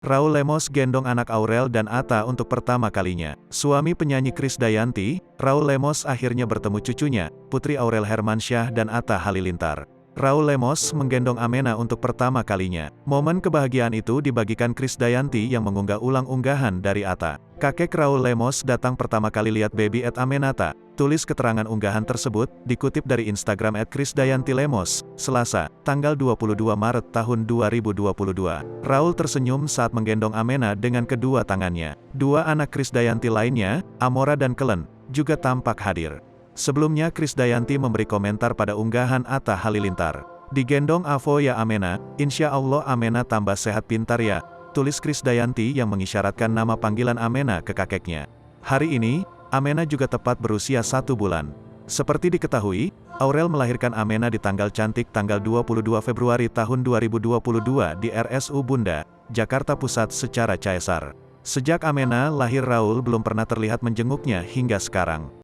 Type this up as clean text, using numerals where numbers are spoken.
Raul Lemos gendong anak Aurel dan Atta untuk pertama kalinya. Suami penyanyi Krisdayanti, Raul Lemos akhirnya bertemu cucunya, Putri Aurel Hermansyah dan Atta Halilintar. Raul Lemos menggendong Amena untuk pertama kalinya. Momen kebahagiaan itu dibagikan Krisdayanti yang mengunggah ulang unggahan dari Atta. Kakek Raul Lemos datang pertama kali lihat baby @Amenata. Tulis keterangan unggahan tersebut, dikutip dari Instagram @Krisdayanti Lemos, Selasa, tanggal 22 Maret tahun 2022. Raul tersenyum saat menggendong Amena dengan kedua tangannya. Dua anak Krisdayanti lainnya, Amora dan Kelen, juga tampak hadir. Sebelumnya Krisdayanti memberi komentar pada unggahan Atta Halilintar. Digendong Avo ya Amena, insya Allah Amena tambah sehat pintar ya, tulis Krisdayanti yang mengisyaratkan nama panggilan Amena ke kakeknya. Hari ini, Amena juga tepat berusia 1 bulan. Seperti diketahui, Aurel melahirkan Amena di tanggal cantik tanggal 22 Februari tahun 2022 di RSU Bunda, Jakarta Pusat secara caesar. Sejak Amena lahir Raul belum pernah terlihat menjenguknya hingga sekarang.